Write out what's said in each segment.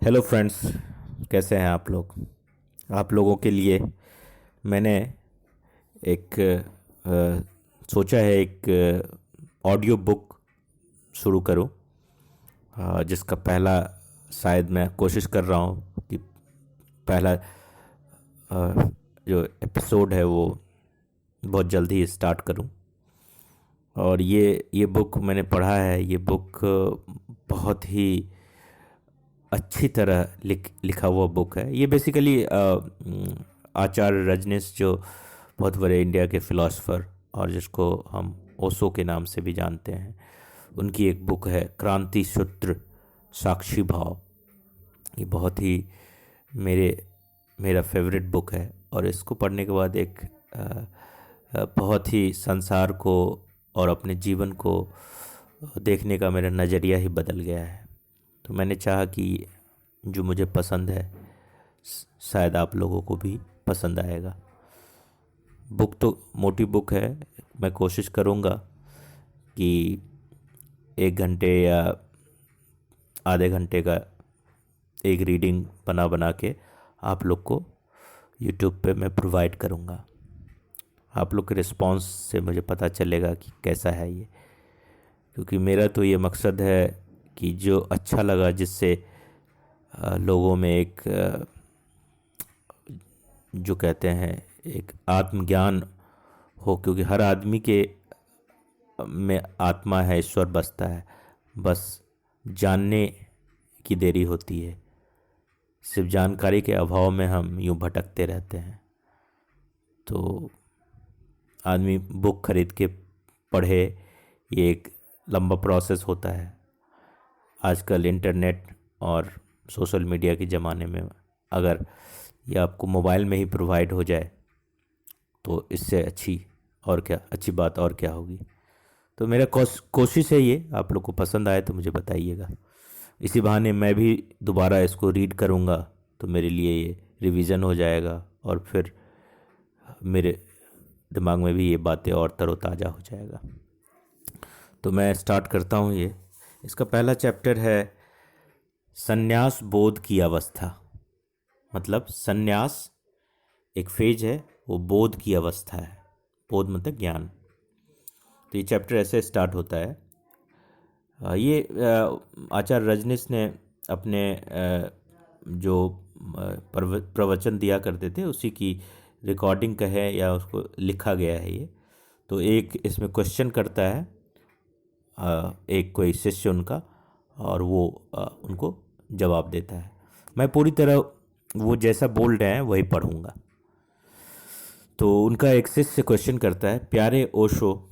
Hello friends, कैसे हैं आप लोग। आप लोगों के लिए मैंने एक सोचा है एक ऑडियो बुक शुरू करूं, जिसका पहला शायद मैं कोशिश कर रहा हूं कि पहला जो एपिसोड है वो बहुत जल्दी ही स्टार्ट करूं। और ये बुक मैंने पढ़ा है। ये बुक बहुत ही अच्छी तरह लिखा हुआ बुक है। ये बेसिकली आचार्य रजनीश, जो बहुत बड़े इंडिया के फिलोसफर और जिसको हम ओशो के नाम से भी जानते हैं, उनकी एक बुक है क्रांति सूत्र साक्षी भाव। ये बहुत ही मेरे मेरा फेवरेट बुक है। और इसको पढ़ने के बाद एक बहुत ही संसार को और अपने जीवन को देखने का मेरा नज़रिया ही बदल गया है। तो मैंने चाहा कि जो मुझे पसंद है शायद आप लोगों को भी पसंद आएगा। बुक तो मोटी बुक है। मैं कोशिश करूँगा कि 1 घंटे या आधे घंटे का एक रीडिंग बना बना के आप लोग को यूट्यूब पे मैं प्रोवाइड करूँगा। आप लोग के रिस्पांस से मुझे पता चलेगा कि कैसा है ये, क्योंकि मेरा तो ये मकसद है कि जो अच्छा लगा, जिससे लोगों में एक जो कहते हैं एक आत्मज्ञान हो, क्योंकि हर आदमी के में आत्मा है, ईश्वर बसता है, बस जानने की देरी होती है। सिर्फ जानकारी के अभाव में हम यूं भटकते रहते हैं। तो आदमी बुक खरीद के पढ़े, ये एक लंबा प्रोसेस होता है। आजकल इंटरनेट और सोशल मीडिया के ज़माने में अगर ये आपको मोबाइल में ही प्रोवाइड हो जाए तो इससे अच्छी बात और क्या होगी। तो मेरा कोशिश है ये आप लोग को पसंद आए तो मुझे बताइएगा। इसी बहाने मैं भी दोबारा इसको रीड करूँगा तो मेरे लिए ये रिवीजन हो जाएगा और फिर मेरे दिमाग में भी ये बातें और तरोताज़ा हो जाएगा। तो मैं स्टार्ट करता हूँ। ये इसका पहला चैप्टर है संन्यास बोध की अवस्था। मतलब संन्यास एक फेज है, वो बोध की अवस्था है। बोध मतलब ज्ञान। तो ये चैप्टर ऐसे स्टार्ट होता है। ये आचार्य रजनीश ने अपने जो प्रवचन दिया करते थे उसी की रिकॉर्डिंग कहे या उसको लिखा गया है ये। तो एक इसमें क्वेश्चन करता है एक कोई शिष्य उनका, और वो उनको जवाब देता है। मैं पूरी तरह वो जैसा बोल रहे हैं वही पढ़ूंगा। तो उनका एक शिष्य क्वेश्चन करता है, प्यारे ओशो,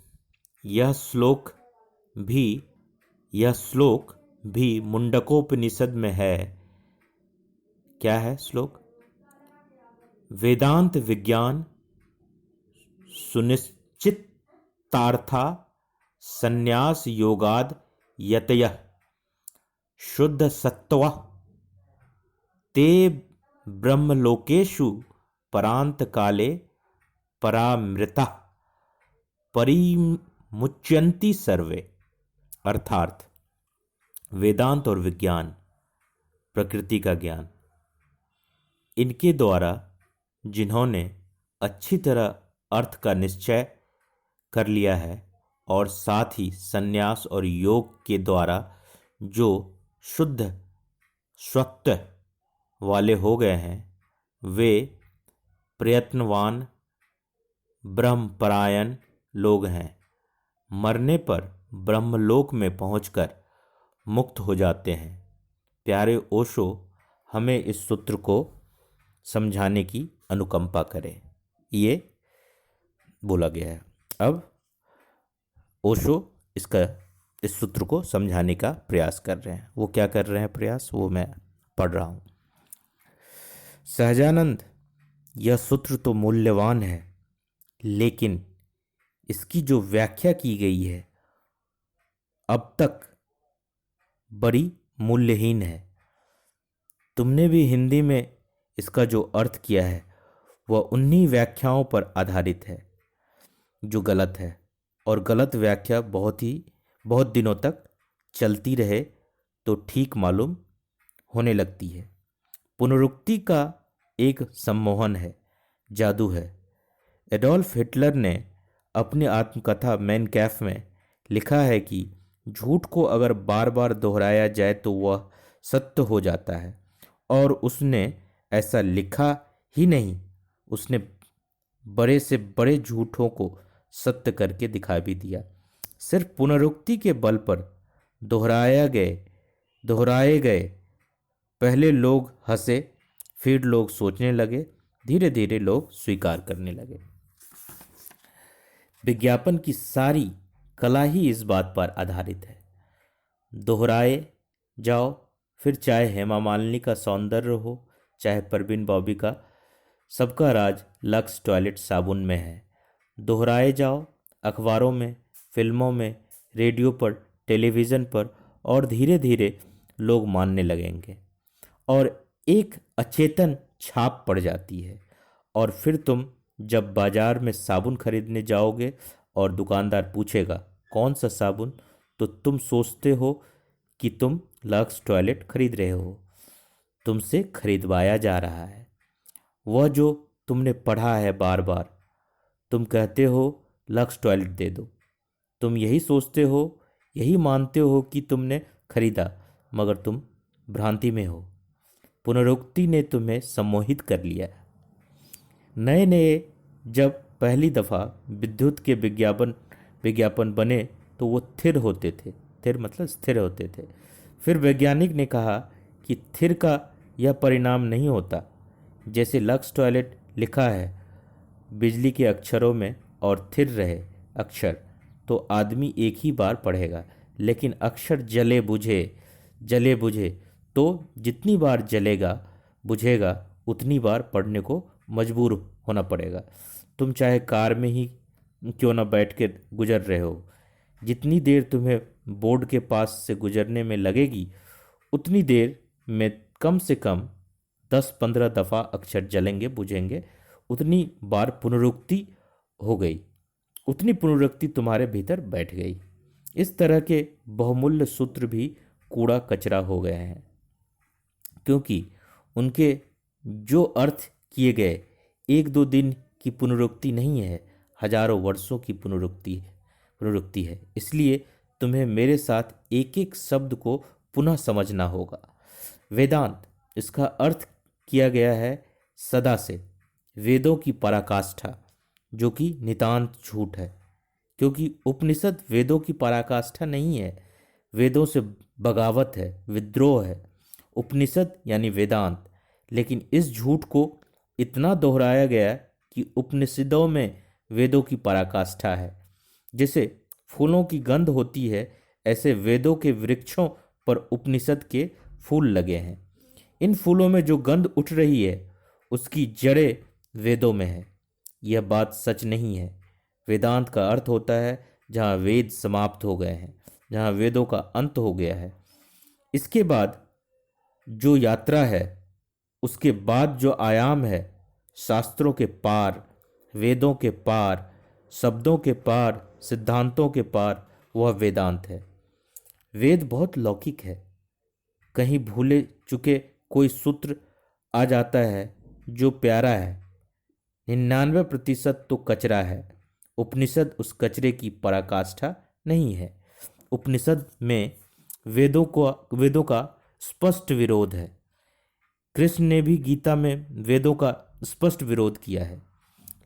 यह श्लोक भी यह श्लोक भी मुंडकोपनिषद में है। क्या है श्लोक? वेदांत विज्ञान सुनिश्चितार्था संन्यास योगाद यतयः शुद्ध सत्व ते ब्रह्मलोकेषु परांत काले परामृता परिमुच्यन्ति सर्वे। अर्थात वेदांत और विज्ञान, प्रकृति का ज्ञान, इनके द्वारा जिन्होंने अच्छी तरह अर्थ का निश्चय कर लिया है और साथ ही संन्यास और योग के द्वारा जो शुद्ध स्वत्व वाले हो गए हैं, वे प्रयत्नवान ब्रह्मपरायण लोग हैं। मरने पर ब्रह्मलोक में पहुंचकर मुक्त हो जाते हैं। प्यारे ओशो, हमें इस सूत्र को समझाने की अनुकंपा करें। ये बोला गया है। अब ओशो इस सूत्र को समझाने का प्रयास कर रहे हैं। वो क्या कर रहे हैं प्रयास, वो मैं पढ़ रहा हूँ। सहजानंद, यह सूत्र तो मूल्यवान है, लेकिन इसकी जो व्याख्या की गई है अब तक बड़ी मूल्यहीन है। तुमने भी हिंदी में इसका जो अर्थ किया है वह उन्हीं व्याख्याओं पर आधारित है जो गलत है, और गलत व्याख्या बहुत दिनों तक चलती रहे तो ठीक मालूम होने लगती है। पुनरुक्ति का एक सम्मोहन है, जादू है। एडोल्फ हिटलर ने अपनी आत्मकथा मैन कैफ में लिखा है कि झूठ को अगर बार बार दोहराया जाए तो वह सत्य हो जाता है। और उसने ऐसा लिखा ही नहीं, उसने बड़े से बड़े झूठों को सत्य करके दिखा भी दिया। सिर्फ पुनरुक्ति के बल पर दोहराए गए। पहले लोग हंसे, फिर लोग सोचने लगे, धीरे धीरे लोग स्वीकार करने लगे। विज्ञापन की सारी कला ही इस बात पर आधारित है। दोहराए जाओ, फिर चाहे हेमा मालिनी का सौंदर्य हो, चाहे परवीन बॉबी का सबका राज लक्स टॉयलेट साबुन में है। दोहराए जाओ अखबारों में, फिल्मों में, रेडियो पर, टेलीविज़न पर, और धीरे धीरे लोग मानने लगेंगे और एक अचेतन छाप पड़ जाती है। और फिर तुम जब बाजार में साबुन खरीदने जाओगे और दुकानदार पूछेगा कौन सा साबुन, तो तुम सोचते हो कि तुम लक्स टॉयलेट खरीद रहे हो। तुमसे खरीदवाया जा रहा है वह जो तुमने पढ़ा है बार बार। तुम कहते हो लक्स टॉयलेट दे दो। तुम यही सोचते हो, यही मानते हो कि तुमने खरीदा, मगर तुम भ्रांति में हो। पुनरुक्ति ने तुम्हें सम्मोहित कर लिया। नए नए जब पहली दफ़ा विद्युत के विज्ञापन बने तो वो थिर होते थे। थिर मतलब स्थिर होते थे। फिर वैज्ञानिक ने कहा कि थिर का यह परिणाम नहीं होता। जैसे लक्स टॉयलेट लिखा है बिजली के अक्षरों में और थिर रहे अक्षर, तो आदमी एक ही बार पढ़ेगा। लेकिन अक्षर जले बुझे तो जितनी बार जलेगा बुझेगा उतनी बार पढ़ने को मजबूर होना पड़ेगा। तुम चाहे कार में ही क्यों न बैठ के गुजर रहे हो, जितनी देर तुम्हें बोर्ड के पास से गुजरने में लगेगी उतनी देर में कम से कम 10-15 दफ़ा अक्षर जलेंगे बुझेंगे। उतनी बार पुनरुक्ति हो गई, उतनी पुनरुक्ति तुम्हारे भीतर बैठ गई। इस तरह के बहुमूल्य सूत्र भी कूड़ा कचरा हो गए हैं, क्योंकि उनके जो अर्थ किए गए 1-2 दिन की पुनरुक्ति नहीं है, हजारों वर्षों की पुनरुक्ति है। इसलिए तुम्हें मेरे साथ एक एक शब्द को पुनः समझना होगा। वेदांत, इसका अर्थ किया गया है सदा से, वेदों की पराकाष्ठा, जो कि नितांत झूठ है। क्योंकि उपनिषद वेदों की पराकाष्ठा नहीं है, वेदों से बगावत है, विद्रोह है उपनिषद यानी वेदांत। लेकिन इस झूठ को इतना दोहराया गया कि उपनिषदों में वेदों की पराकाष्ठा है। जैसे फूलों की गंध होती है, ऐसे वेदों के वृक्षों पर उपनिषद के फूल लगे हैं। इन फूलों में जो गंध उठ रही है उसकी जड़ें वेदों में है। यह बात सच नहीं है। वेदांत का अर्थ होता है जहाँ वेद समाप्त हो गए हैं, जहाँ वेदों का अंत हो गया है। इसके बाद जो यात्रा है, उसके बाद जो आयाम है, शास्त्रों के पार, वेदों के पार, शब्दों के पार, सिद्धांतों के पार, वह वेदांत है। वेद बहुत लौकिक है। कहीं भूले चुके कोई सूत्र आ जाता है जो प्यारा है, 99% तो कचरा है। उपनिषद उस कचरे की पराकाष्ठा नहीं है। उपनिषद में वेदों का स्पष्ट विरोध है। कृष्ण ने भी गीता में वेदों का स्पष्ट विरोध किया है,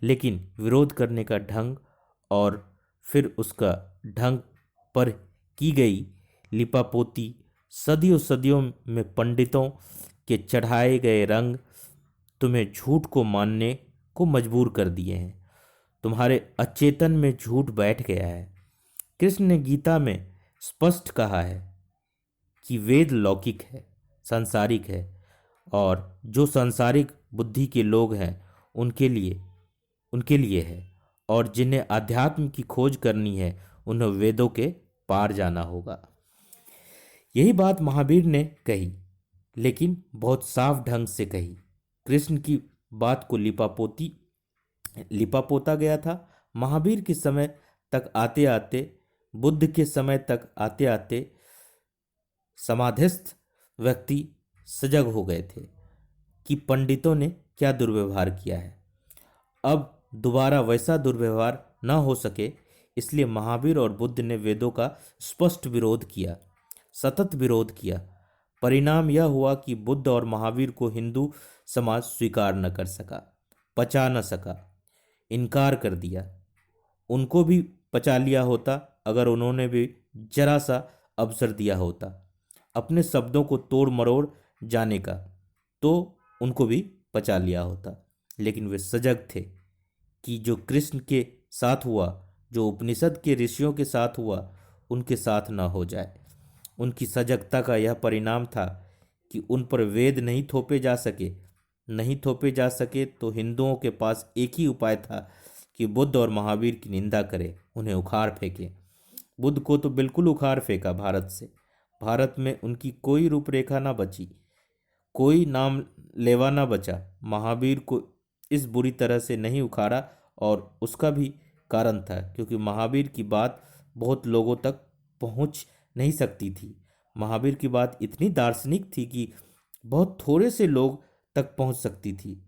लेकिन विरोध करने का ढंग और फिर उसका ढंग पर की गई लिपापोती, सदियों सदियों में पंडितों के चढ़ाए गए रंग तुम्हें झूठ को मानने को मजबूर कर दिए हैं। तुम्हारे अचेतन में झूठ बैठ गया है। कृष्ण ने गीता में स्पष्ट कहा है कि वेद लौकिक है, सांसारिक है, और जो सांसारिक बुद्धि के लोग हैं उनके लिए है, और जिन्हें अध्यात्म की खोज करनी है उन्हें वेदों के पार जाना होगा। यही बात महावीर ने कही, लेकिन बहुत साफ ढंग से कही। कृष्ण की बात को लिपापोता गया था। महावीर के समय तक आते आते, बुद्ध के समय तक आते आते समाधिस्थ व्यक्ति सजग हो गए थे कि पंडितों ने क्या दुर्व्यवहार किया है। अब दोबारा वैसा दुर्व्यवहार न हो सके, इसलिए महावीर और बुद्ध ने वेदों का स्पष्ट विरोध किया, सतत विरोध किया। परिणाम यह हुआ कि बुद्ध और महावीर को हिंदू समाज स्वीकार न कर सका, पचा न सका, इनकार कर दिया। उनको भी पचा लिया होता अगर उन्होंने भी जरा सा अवसर दिया होता अपने शब्दों को तोड़ मरोड़ जाने का, तो उनको भी पचा लिया होता। लेकिन वे सजग थे कि जो कृष्ण के साथ हुआ, जो उपनिषद के ऋषियों के साथ हुआ, उनके साथ ना हो जाए। उनकी सजगता का यह परिणाम था कि उन पर वेद नहीं थोपे जा सके तो हिंदुओं के पास एक ही उपाय था कि बुद्ध और महावीर की निंदा करें, उन्हें उखाड़ फेंके। बुद्ध को तो बिल्कुल उखाड़ फेंका भारत से। भारत में उनकी कोई रूपरेखा ना बची, कोई नाम लेवा ना बचा। महावीर को इस बुरी तरह से नहीं उखाड़ा, और उसका भी कारण था क्योंकि महावीर की बात बहुत लोगों तक पहुंच नहीं सकती थी। महावीर की बात इतनी दार्शनिक थी कि बहुत थोड़े से लोग तक पहुंच सकती थी।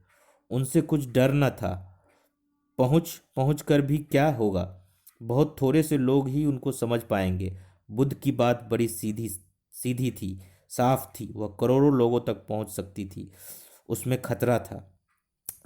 उनसे कुछ डर न था। पहुंच कर भी क्या होगा, बहुत थोड़े से लोग ही उनको समझ पाएंगे। बुद्ध की बात बड़ी सीधी सीधी थी, साफ थी, वह करोड़ों लोगों तक पहुंच सकती थी। उसमें खतरा था।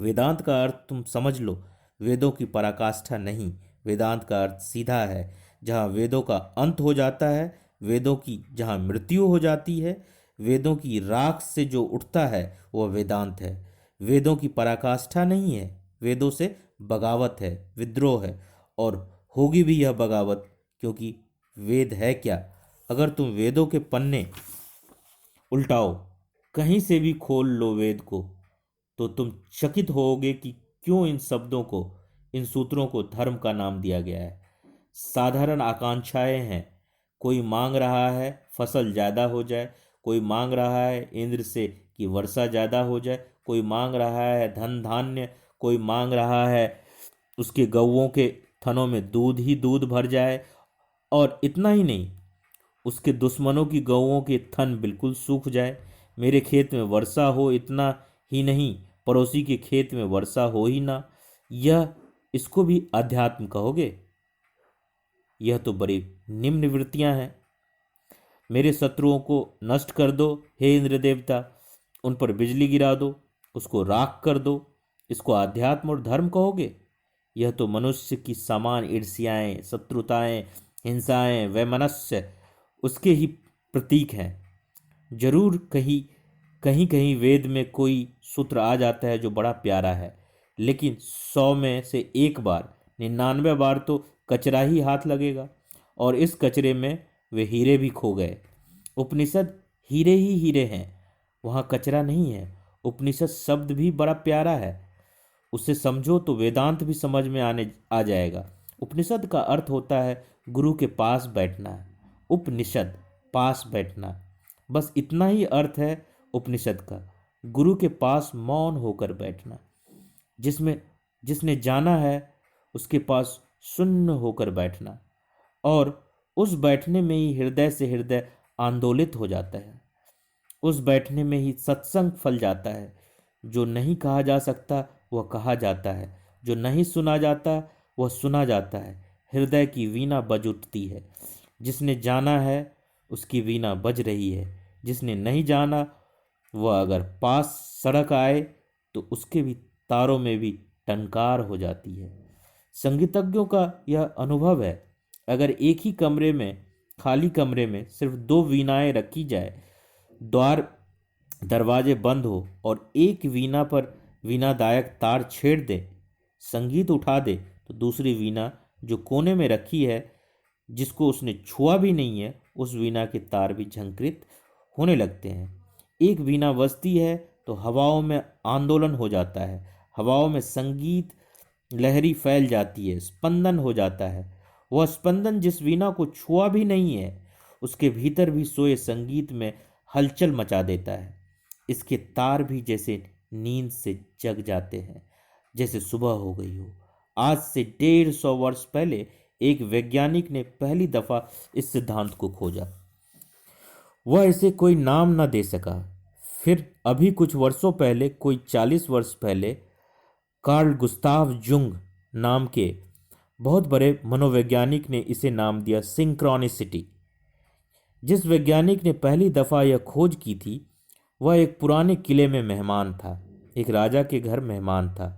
वेदांत का अर्थ तुम समझ लो, वेदों की पराकाष्ठा नहीं। वेदांत का अर्थ सीधा है। जहाँ वेदों का अंत हो जाता है, वेदों की जहाँ मृत्यु हो जाती है, वेदों की राख से जो उठता है वह वेदांत है। वेदों की पराकाष्ठा नहीं है, वेदों से बगावत है, विद्रोह है, और होगी भी यह बगावत, क्योंकि वेद है क्या? अगर तुम वेदों के पन्ने उल्टाओ, कहीं से भी खोल लो वेद को, तो तुम चकित होोगे कि क्यों इन शब्दों को, इन सूत्रों को धर्म का नाम दिया गया है। साधारण आकांक्षाएं हैं। कोई मांग रहा है फसल ज़्यादा हो जाए, कोई मांग रहा है इंद्र से कि वर्षा ज़्यादा हो जाए, कोई मांग रहा है धन धान्य, कोई मांग रहा है उसके गौओं के थनों में दूध ही दूध भर जाए। और इतना ही नहीं, उसके दुश्मनों की गौओं के थन बिल्कुल सूख जाए। मेरे खेत में वर्षा हो, इतना ही नहीं पड़ोसी के खेत में वर्षा हो ही ना। यह इसको भी अध्यात्म कहोगे? यह तो बड़ी निम्न वृत्तियां हैं। मेरे शत्रुओं को नष्ट कर दो हे इंद्र देवता, उन पर बिजली गिरा दो, उसको राख कर दो, इसको अध्यात्म और धर्म कहोगे? यह तो मनुष्य की समान ईर्ष्याएं, शत्रुताएं, हिंसाएं, वैमनस्य उसके ही प्रतीक हैं। जरूर कहीं कहीं कहीं वेद में कोई सूत्र आ जाता है जो बड़ा प्यारा है, लेकिन 100 में से एक बार, 99 बार तो कचरा ही हाथ लगेगा, और इस कचरे में वे हीरे भी खो गए। उपनिषद हीरे ही हीरे हैं, वहाँ कचरा नहीं है। उपनिषद शब्द भी बड़ा प्यारा है, उसे समझो तो वेदांत भी समझ में आ जाएगा। उपनिषद का अर्थ होता है गुरु के पास बैठना। उपनिषद, पास बैठना, बस इतना ही अर्थ है उपनिषद का। गुरु के पास मौन होकर बैठना। जिसने जाना है उसके पास शून्य होकर बैठना, और उस बैठने में ही हृदय से हृदय आंदोलित हो जाता है। उस बैठने में ही सत्संग फल जाता है। जो नहीं कहा जा सकता वह कहा जाता है, जो नहीं सुना जाता वह सुना जाता है। हृदय की वीणा बज उठती है। जिसने जाना है उसकी वीणा बज रही है। जिसने नहीं जाना, वह अगर पास सड़क आए तो उसके भी तारों में भी टंकार हो जाती है। संगीतज्ञों का यह अनुभव है। अगर एक ही कमरे में, खाली कमरे में सिर्फ 2 वीणाएं रखी जाए, द्वार दरवाजे बंद हो और एक वीणा पर वीणादायक तार छेड़ दे, संगीत उठा दे, तो दूसरी वीणा जो कोने में रखी है, जिसको उसने छुआ भी नहीं है, उस वीणा के तार भी झंकृत होने लगते हैं। एक वीणा बजती है तो हवाओं में आंदोलन हो जाता है, हवाओं में संगीत लहरी फैल जाती है, स्पंदन हो जाता है। वह स्पंदन जिस वीणा को छुआ भी नहीं है, उसके भीतर भी सोए संगीत में हलचल मचा देता है। इसके तार भी जैसे नींद से जग जाते हैं, जैसे सुबह हो गई हो। आज से 150 वर्ष पहले एक वैज्ञानिक ने पहली दफा इस सिद्धांत को खोजा। वह इसे कोई नाम न दे सका, फिर अभी कुछ वर्षों पहले, कोई 40 वर्ष पहले, कार्ल गुस्ताव जुंग नाम के बहुत बड़े मनोवैज्ञानिक ने इसे नाम दिया सिंक्रोनिसिटी। जिस वैज्ञानिक ने पहली दफा यह खोज की थी, वह एक पुराने किले में मेहमान था, एक राजा के घर मेहमान था,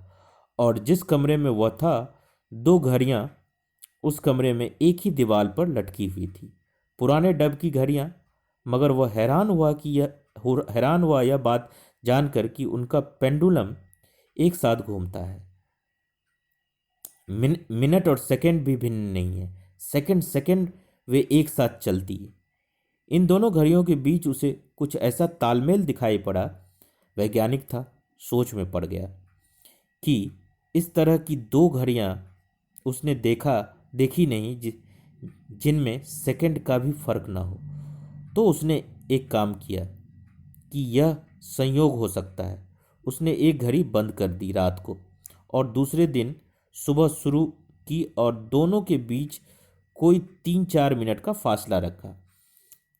और जिस कमरे में वह था, दो घड़ियां उस कमरे में एक ही दीवार पर लटकी हुई थी, पुराने डब की घड़ियां। मगर वह हैरान हुआ यह बात जानकर कि उनका पेंडुलम एक साथ घूमता है। मिनट और सेकंड भी भिन्न नहीं है, सेकंड सेकंड वे एक साथ चलती है। इन दोनों घड़ियों के बीच उसे कुछ ऐसा तालमेल दिखाई पड़ा। वैज्ञानिक था, सोच में पड़ गया कि इस तरह की दो घड़ियां उसने देखी नहीं जिनमें सेकंड का भी फर्क ना हो। तो उसने एक काम किया कि यह संयोग हो सकता है। उसने एक घड़ी बंद कर दी रात को और दूसरे दिन सुबह शुरू की, और दोनों के बीच कोई 3-4 मिनट का फासला रखा।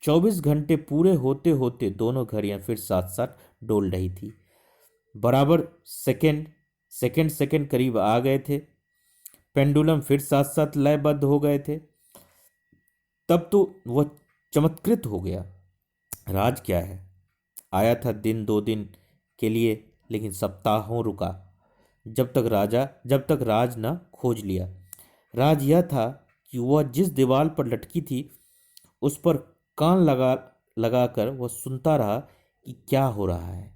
24 घंटे पूरे होते होते दोनों घड़ियां फिर साथ साथ डोल रही थी, बराबर सेकंड सेकंड सेकंड करीब आ गए थे। पेंडुलम फिर साथ साथ लयबद्ध हो गए थे। तब तो वह चमत्कृत हो गया। राज क्या है? आया था दिन 2 दिन के लिए, लेकिन सप्ताहों रुका, जब तक राज न खोज लिया। राज यह था कि वह जिस दीवार पर लटकी थी, उस पर कान लगाकर वह सुनता रहा कि क्या हो रहा है।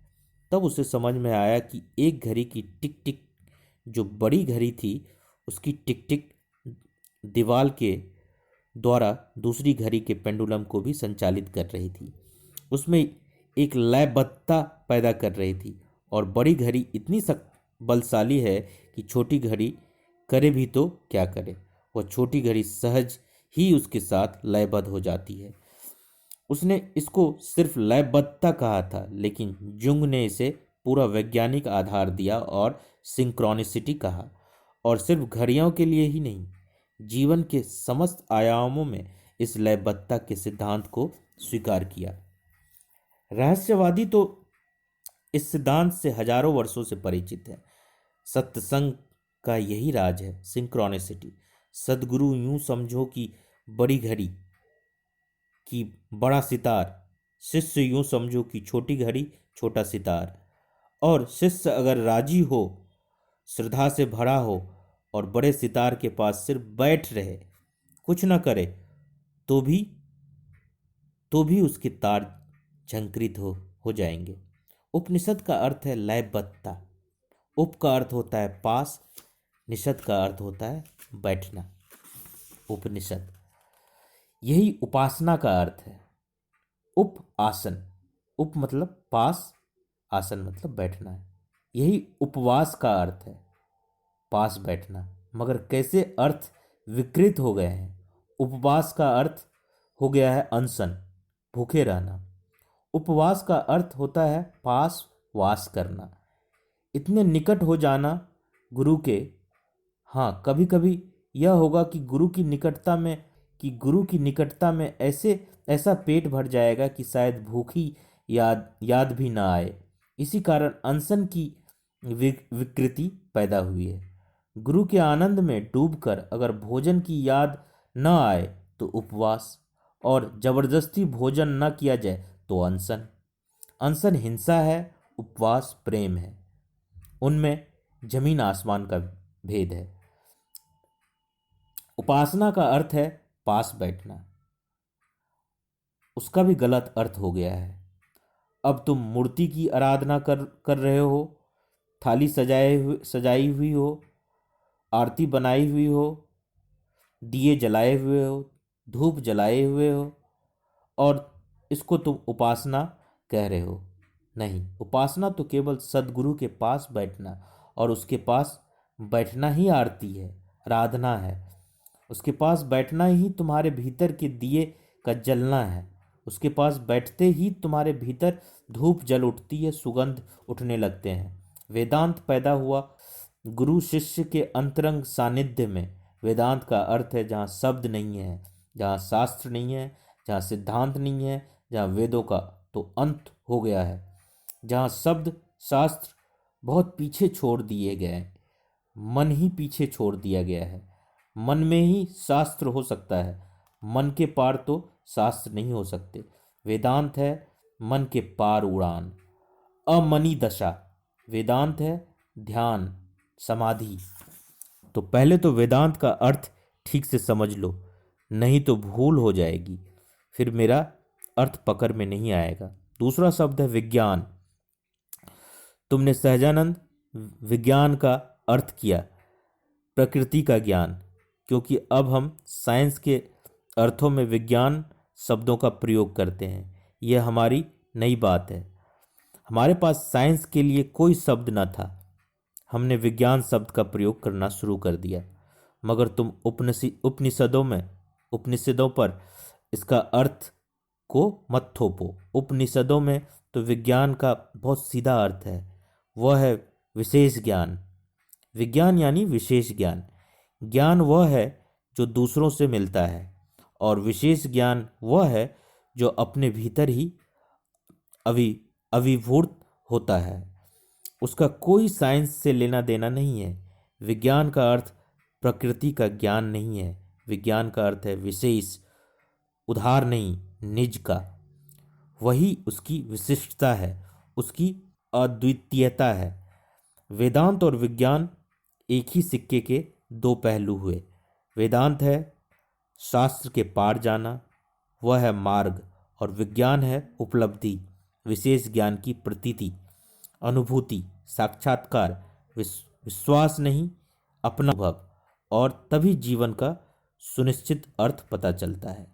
तब उसे समझ में आया कि एक घड़ी की टिक टिक, जो बड़ी घड़ी थी, उसकी टिक टिक दीवार के द्वारा दूसरी घड़ी के पेंडुलम को भी संचालित कर रही थी। उसमें एक लयबद्धता पैदा कर रही थी। और बड़ी घड़ी इतनी सख्त बलशाली है कि छोटी घड़ी करे भी तो क्या करे, वह छोटी घड़ी सहज ही उसके साथ लयबद्ध हो जाती है। उसने इसको सिर्फ लयबद्धता कहा था, लेकिन जुंग ने इसे पूरा वैज्ञानिक आधार दिया और सिंक्रोनिसिटी कहा। और सिर्फ घड़ियों के लिए ही नहीं, जीवन के समस्त आयामों में इस लयबद्धता के सिद्धांत को स्वीकार किया। रहस्यवादी तो इस सिद्धांत से हजारों वर्षों से परिचित है। सत्संग का यही राज है, सिंक्रोनिसिटी। सदगुरु यूं समझो कि बड़ी घड़ी कि बड़ा सितार, शिष्य यूं समझो कि छोटी घड़ी छोटा सितार। और शिष्य अगर राजी हो, श्रद्धा से भरा हो और बड़े सितार के पास सिर्फ बैठ रहे, कुछ न करे, तो भी उसके तार झंकृत हो जाएंगे। उपनिषद का अर्थ है लयबद्धता। उप का अर्थ होता है पास, निषद का अर्थ होता है बैठना। उपनिषद, यही उपासना का अर्थ है। उप आसन, उप मतलब पास, आसन मतलब बैठना है। यही उपवास का अर्थ है, पास बैठना। मगर कैसे अर्थ विकृत हो गए हैं। उपवास का अर्थ हो गया है अनशन, भूखे रहना। उपवास का अर्थ होता है पास वास करना, इतने निकट हो जाना गुरु के। हाँ, कभी कभी यह होगा कि गुरु की निकटता में ऐसा पेट भर जाएगा कि शायद भूखी याद भी ना आए। इसी कारण अनशन की विकृति पैदा हुई है। गुरु के आनंद में डूबकर अगर भोजन की याद न आए तो उपवास, और जबरदस्ती भोजन न किया जाए तो अनशन। अनशन हिंसा है, उपवास प्रेम है। उनमें जमीन आसमान का भेद है। उपासना का अर्थ है पास बैठना, उसका भी गलत अर्थ हो गया है। अब तुम मूर्ति की आराधना कर रहे हो, थाली सजाई हुई हो, आरती बनाई हुई हो, दिए जलाए हुए हो, धूप जलाए हुए हो, और इसको तुम उपासना कह रहे हो। नहीं, उपासना तो केवल सदगुरु के पास बैठना और उसके पास बैठना ही आरती है, आराधना है। उसके पास बैठना ही तुम्हारे भीतर के दिए का जलना है। उसके पास बैठते ही तुम्हारे भीतर धूप जल उठती है, सुगंध उठने लगते हैं। वेदांत पैदा हुआ गुरु शिष्य के अंतरंग सानिध्य में। वेदांत का अर्थ है जहाँ शब्द नहीं है, जहाँ शास्त्र नहीं है, जहाँ सिद्धांत नहीं है, जहाँ वेदों का तो अंत हो गया है। जहाँ शब्द शास्त्र बहुत पीछे छोड़ दिए गए हैं, मन ही पीछे छोड़ दिया गया है। मन में ही शास्त्र हो सकता है, मन के पार तो शास्त्र नहीं हो सकते। वेदांत है मन के पार उड़ान, अमनी दशा। वेदांत है ध्यान, समाधि। तो पहले तो वेदांत का अर्थ ठीक से समझ लो, नहीं तो भूल हो जाएगी, फिर मेरा अर्थ पकड़ में नहीं आएगा। दूसरा शब्द है विज्ञान। तुमने सहजानंद विज्ञान का अर्थ किया प्रकृति का ज्ञान, क्योंकि अब हम साइंस के अर्थों में विज्ञान शब्दों का प्रयोग करते हैं। यह हमारी नई बात है। हमारे पास साइंस के लिए कोई शब्द न था, हमने विज्ञान शब्द का प्रयोग करना शुरू कर दिया। मगर तुम उपनिषदों पर इसका अर्थ को मत थोपो। उपनिषदों में तो विज्ञान का बहुत सीधा अर्थ है, वह है विशेष ज्ञान। विज्ञान यानी विशेष ज्ञान। ज्ञान वह है जो दूसरों से मिलता है, और विशेष ज्ञान वह है जो अपने भीतर ही अभिभूत होता है। उसका कोई साइंस से लेना देना नहीं है। विज्ञान का अर्थ प्रकृति का ज्ञान नहीं है, विज्ञान का अर्थ है विशेष, उधार नहीं, निज का। वही उसकी विशिष्टता है, उसकी अद्वितीयता है। वेदांत और विज्ञान एक ही सिक्के के दो पहलू हुए। वेदांत है शास्त्र के पार जाना, वह है मार्ग, और विज्ञान है उपलब्धि, विशेष ज्ञान की प्रतीति, अनुभूति, साक्षात्कार, विश्वास नहीं, अपना अनुभव। और तभी जीवन का सुनिश्चित अर्थ पता चलता है।